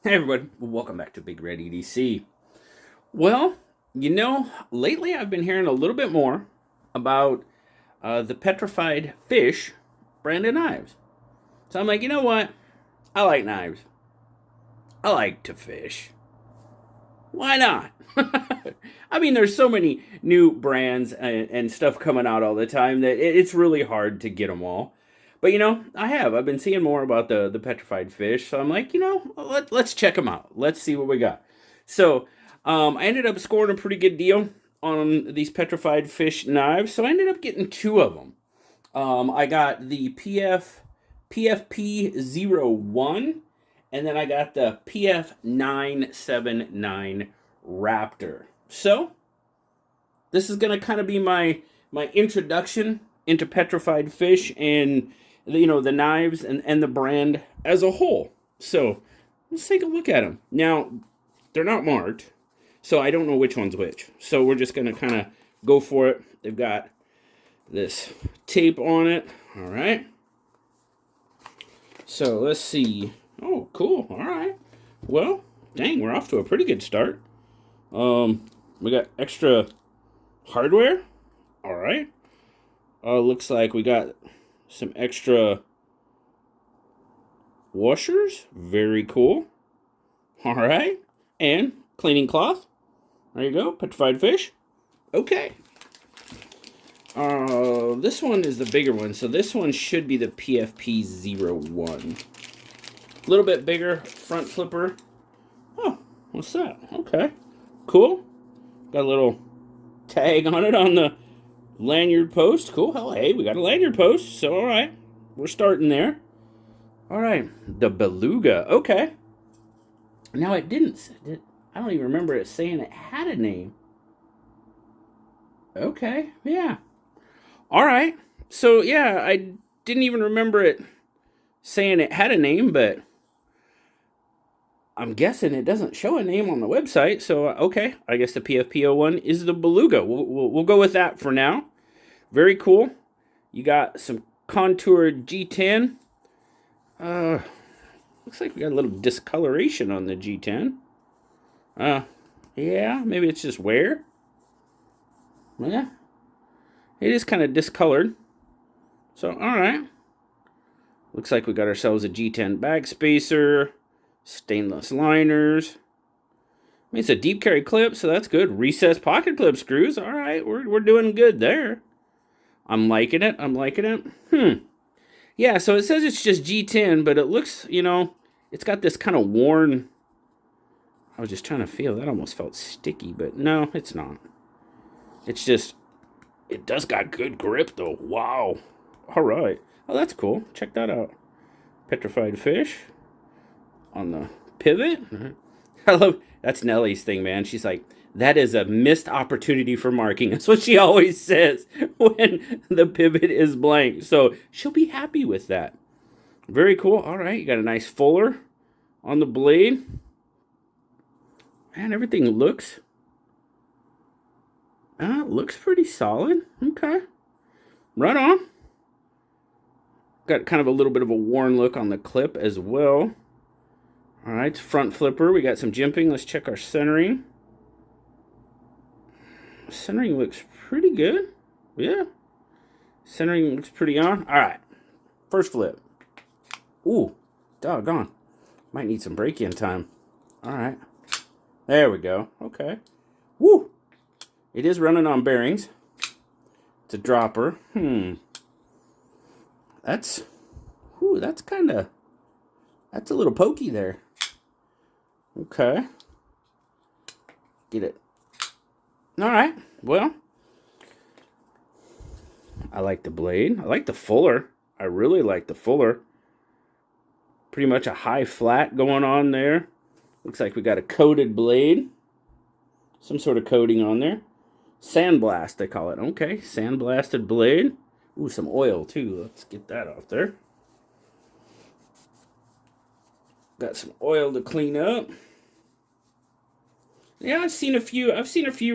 Hey everybody, welcome back to BigRedEDC. Well, lately I've been hearing a little bit more about the Petrified Fish brand of knives. So I'm like, you know what? I like knives. I like to fish. Why not? I mean, there's so many new brands and stuff coming out all the time that it's really hard to get them all. But I've been seeing more about the petrified fish, so I'm like, let's check them out. Let's see what we got. So I ended up scoring a pretty good deal on these petrified fish knives, so I ended up getting two of them. I got the PFP01, and then I got the PF979 Raptor. So this is going to kind of be my introduction into petrified fish and the knives and the brand as a whole. So let's take a look at them. Now they're not marked, so I don't know which one's which. So we're just going to kind of go for it. They've got this tape on it. All right. So let's see. Oh, cool. All right. Well, dang, we're off to a pretty good start. We got extra hardware. All right. Looks like we got some extra washers. Very cool. All right. And cleaning cloth. There you go. Petrified fish. Okay. This one is the bigger one, so this one should be the PFP01. A little bit bigger front flipper. Oh, what's that? Okay, cool. Got a little tag on it on the lanyard post. Cool. Hell, hey, we got a lanyard post. So, all right, we're starting there. All right, the Beluga. Okay. Now it didn't. I don't even remember it saying it had a name. Okay, yeah. All right. So yeah, I didn't even remember it saying it had a name, but I'm guessing it doesn't show a name on the website. So okay, I guess the PFP01 is the Beluga. We'll go with that for now. Very cool. You got some contour G10. Looks like we got a little discoloration on the G10. Yeah, maybe it's just wear. Yeah, it is kind of discolored. So, all right. Looks like we got ourselves a G10 bag spacer, stainless liners. I mean, it's a deep carry clip, so that's good. Recessed pocket clip screws. All right, we're doing good there. I'm liking it. I'm liking it. Yeah, so it says it's just G10, but it looks, it's got this kind of worn. I was just trying to feel. That almost felt sticky, but no, it's not. It's just, it does got good grip, though. Wow. All right. Oh, that's cool. Check that out. Petrified fish on the pivot. I love that's Nellie's thing, man. She's like, that is a missed opportunity for marking. That's what she always says when the pivot is blank. So she'll be happy with that. Very cool. All right, you got a nice fuller on the blade. Man, everything looks pretty solid. Okay. Right on. Got kind of a little bit of a worn look on the clip as well. All right, front flipper. We got some jimping. Let's check our centering. Centering looks pretty good. Yeah. Centering looks pretty on. All right. First flip. Ooh, doggone. Might need some break-in time. All right. There we go. Okay. Woo. It is running on bearings. It's a dropper. That's that's a little pokey there. Okay. Get it. All right. Well, I like the blade. I like the fuller. I really like the fuller. Pretty much a high flat going on there. Looks like we got a coated blade. Some sort of coating on there. Sandblast, they call it. Okay, sandblasted blade. Ooh, some oil too. Let's get that off there. Got some oil to clean up. Yeah, I've seen a few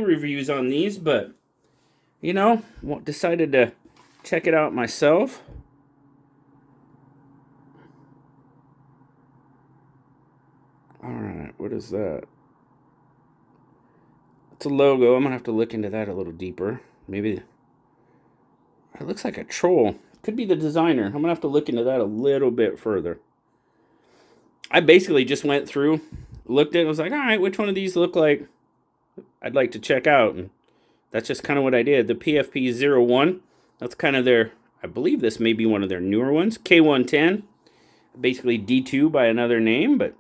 reviews on these, but decided to check it out myself. Alright, what is that? It's a logo. I'm going to have to look into that a little deeper. Maybe it looks like a troll. Could be the designer. I'm going to have to look into that a little bit further. I basically just went through, looked at it, and was like, all right, which one of these look like I'd like to check out? And that's just kind of what I did. The PFP01, that's kind of their, I believe this may be one of their newer ones. K110, basically D2 by another name, but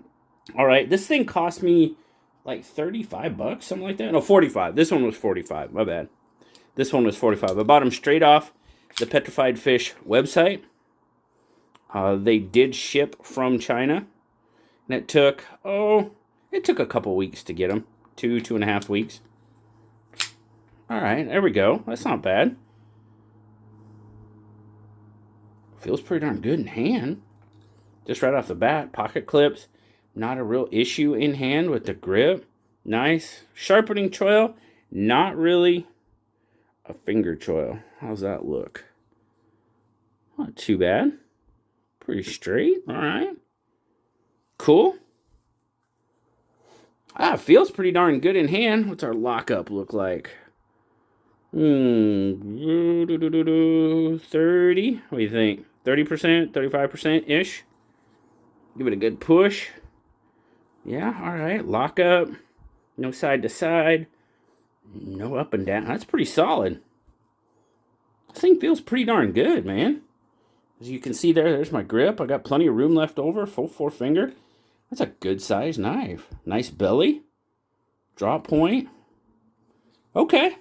all right. This thing cost me like 35 bucks, something like that. No, 45. This one was 45. My bad. This one was 45. I bought them straight off the Petrified Fish website. They did ship from China. And it took a couple weeks to get them. 2.5 weeks. All right, there we go. That's not bad. Feels pretty darn good in hand. Just right off the bat, pocket clips. Not a real issue in hand with the grip. Nice. Sharpening choil. Not really a finger choil. How's that look? Not too bad. Pretty straight. All right. Cool. Feels pretty darn good in hand. What's our lockup look like? 30. What do you think? 30%, 35%-ish? Give it a good push. Yeah, all right. Lock up. No side to side. No up and down. That's pretty solid. This thing feels pretty darn good, man. As you can see there's my grip. I got plenty of room left over. Full 4-finger. That's a good size knife. Nice belly. Drop point. Okay.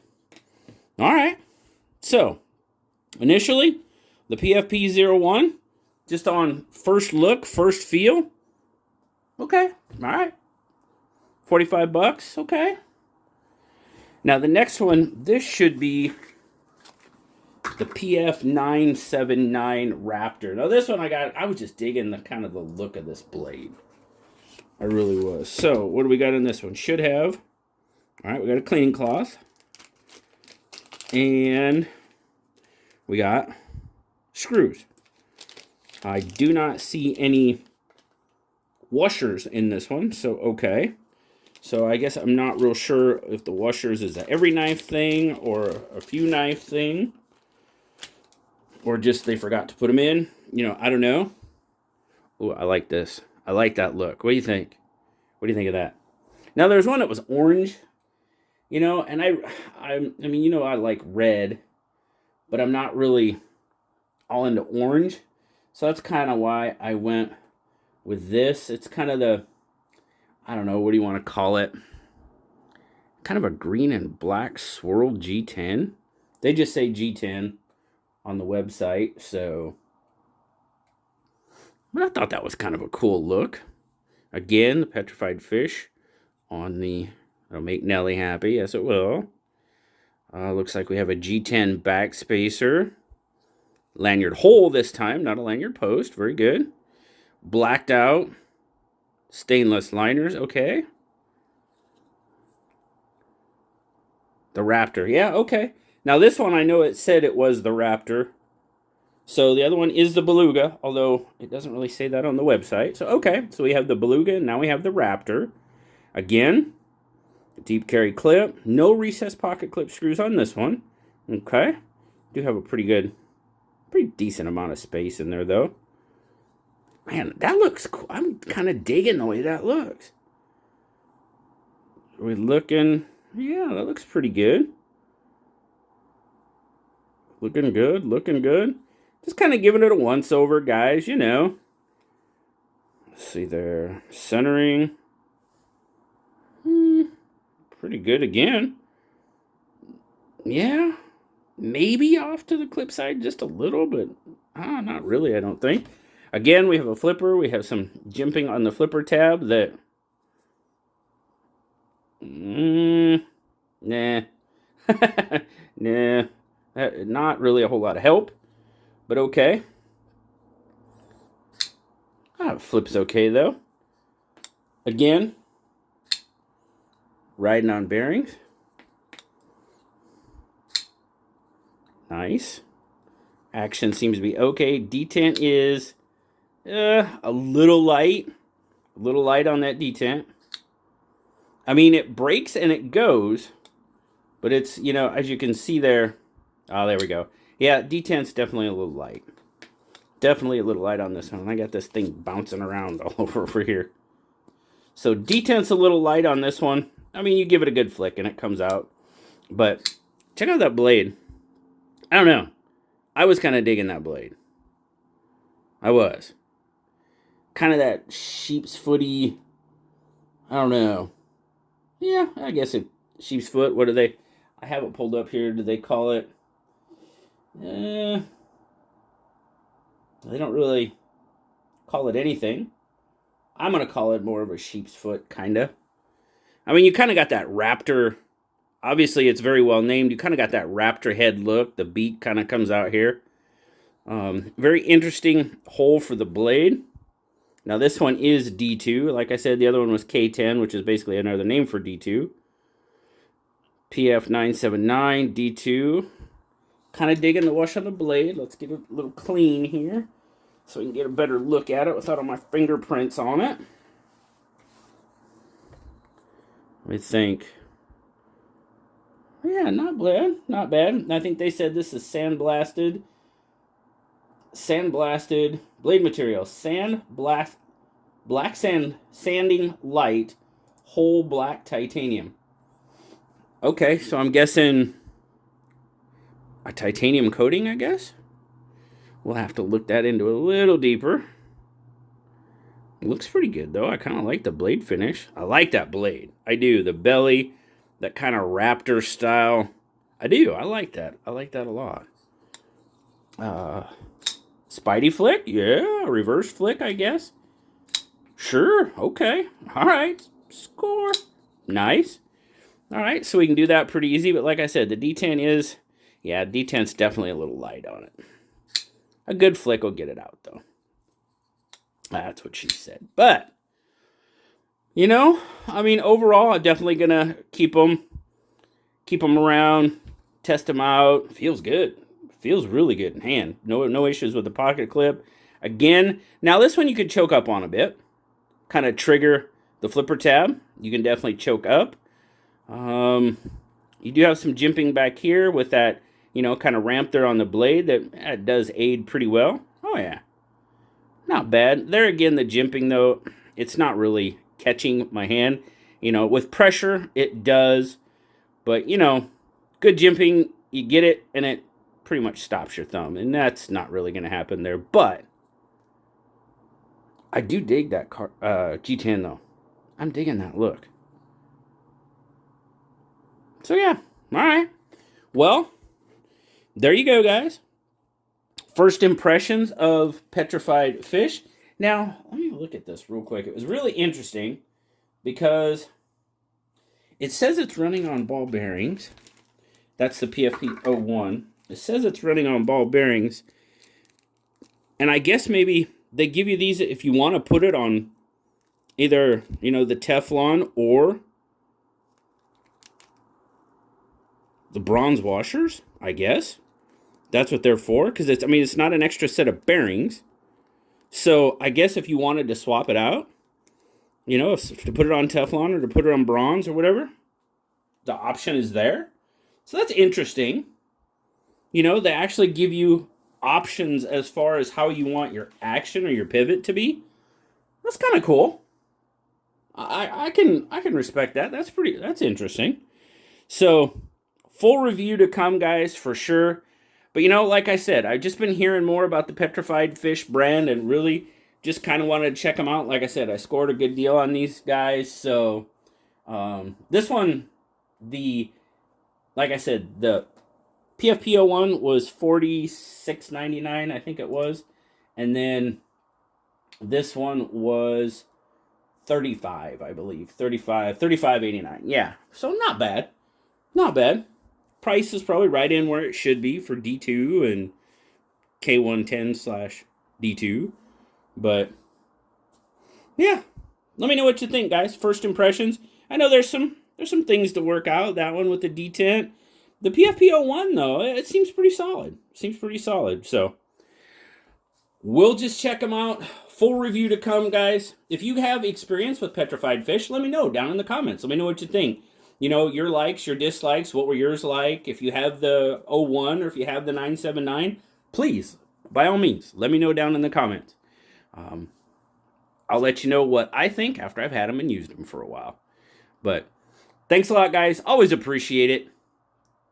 All right. So, initially, the PFP01, just on first look, first feel. Okay. All right. 45 bucks. Okay. Now, the next one, this should be the PF979 Raptor. Now, this one I was just digging the kind of the look of this blade. I really was. So, what do we got in this one? Should have. All right, we got a cleaning cloth. And we got screws. I do not see any washers in this one, so okay. So I guess I'm not real sure if the washers is a every knife thing or a few knife thing. Or just they forgot to put them in. You know, I don't know. Oh, I like this. I like that look. What do you think? What do you think of that? Now, there's one that was orange. You know, and I mean, you know, I like red. But I'm not really all into orange. So that's kind of why I went with this. It's kind of the, I don't know, what do you want to call it? Kind of a green and black swirled G10. They just say G10 on the website, so. But I thought that was kind of a cool look. Again, the Petrified Fish on the, it'll make Nelly happy. Yes, it will. Looks like we have a G10 back spacer. Lanyard hole this time, not a lanyard post. Very good. Blacked out stainless liners. Okay. The Raptor. Yeah, okay. Now this one, I know it said it was the Raptor. So the other one is the Beluga, although it doesn't really say that on the website. So, okay. So we have the Beluga, and now we have the Raptor. Again, deep carry clip. No recessed pocket clip screws on this one. Okay. Do have a pretty decent amount of space in there, though. Man, that looks cool. I'm kind of digging the way that looks. Are we looking? Yeah, that looks pretty good. Looking good, looking good. Just kind of giving it a once-over, guys, you know. Let's see there. Centering. Pretty good again. Yeah. Maybe off to the clip side just a little, but not really, I don't think. Again, we have a flipper. We have some jimping on the flipper tab that... nah. Nah. Not really a whole lot of help, but okay. Flip's okay, though. Again, riding on bearings. Nice. Action seems to be okay. Detent is a little light. A little light on that detent. I mean, it breaks and it goes, but it's, you know, as you can see there. Oh, there we go. Yeah, detent's definitely a little light. Definitely a little light on this one. I got this thing bouncing around all over here. So detent's a little light on this one. I mean, you give it a good flick and it comes out. But check out that blade. I don't know. I was kind of digging that blade. I was. Kind of that sheep's footy. I don't know. Yeah, I guess it sheep's foot. What do they? I have it pulled up here. Do they call it? They don't really call it anything. I'm going to call it more of a sheep's foot, kind of. I mean, you kind of got that raptor. Obviously, it's very well named. You kind of got that raptor head look. The beak kind of comes out here. Very interesting hole for the blade. Now, this one is D2. Like I said, the other one was K10, which is basically another name for D2. PF979 D2. Kind of digging the wash on the blade. Let's get it a little clean here so we can get a better look at it without all my fingerprints on it. I think. Yeah, not bad. Not bad. I think they said this is sandblasted blade material. Black sanding light, whole black titanium. Okay, so I'm guessing a titanium coating, I guess. We'll have to look that into a little deeper. It looks pretty good, though. I kind of like the blade finish. I like that blade. I do. The belly, that kind of raptor style. I do. I like that. I like that a lot. Spidey flick? Yeah, reverse flick, I guess. Sure. Okay. All right. Score. Nice. All right, so we can do that pretty easy. But like I said, the D10 is, yeah, D10's definitely a little light on it. A good flick will get it out, though. That's what she said. But, you know, I mean, overall, I'm definitely going to keep them around, test them out. Feels good. Feels really good in hand. No issues with the pocket clip. Again, now this one you could choke up on a bit. Kind of trigger the flipper tab. You can definitely choke up. You do have some jimping back here with that, you know, kind of ramp there on the blade that does aid pretty well. Oh, yeah. Not bad. There again, the jimping, though, it's not really catching my hand. You know, with pressure, it does. But, you know, good jimping, you get it, and it pretty much stops your thumb. And that's not really going to happen there. But I do dig that G10, though. I'm digging that look. So, yeah. All right. Well, there you go, guys. First impressions of Petrified Fish. Now, let me look at this real quick. It was really interesting because it says it's running on ball bearings. That's the PFP01. It says it's running on ball bearings. And I guess maybe they give you these if you want to put it on either, you know, the Teflon or the bronze washers, I guess. That's what they're for, because it's not an extra set of bearings. So I guess if you wanted to swap it out, you know, to put it on Teflon or to put it on bronze or whatever, the option is there. So that's interesting. You know, they actually give you options as far as how you want your action or your pivot to be. That's kind of cool. I can respect that. That's interesting. So full review to come, guys, for sure. But, you know, like I said, I've just been hearing more about the Petrified Fish brand and really just kind of wanted to check them out. Like I said, I scored a good deal on these guys. So, this one, like I said, the PFP01 was $46.99, I think it was. And then this one was $35, I believe. $35.89. Yeah, so not bad. Not bad. Price is probably right in where it should be for D2 and K110/D2. But, yeah. Let me know what you think, guys. First impressions. I know there's some things to work out. That one with the detent. The PFP01, though, it seems pretty solid. So, we'll just check them out. Full review to come, guys. If you have experience with petrified fish, let me know down in the comments. Let me know what you think. You know, your likes, your dislikes, what were yours like? If you have the 01 or if you have the 979, please, by all means, let me know down in the comments. I'll let you know what I think after I've had them and used them for a while. But thanks a lot, guys. Always appreciate it.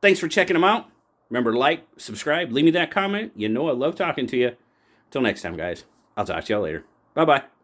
Thanks for checking them out. Remember, like, subscribe, leave me that comment. You know I love talking to you. Until next time, guys. I'll talk to y'all later. Bye-bye.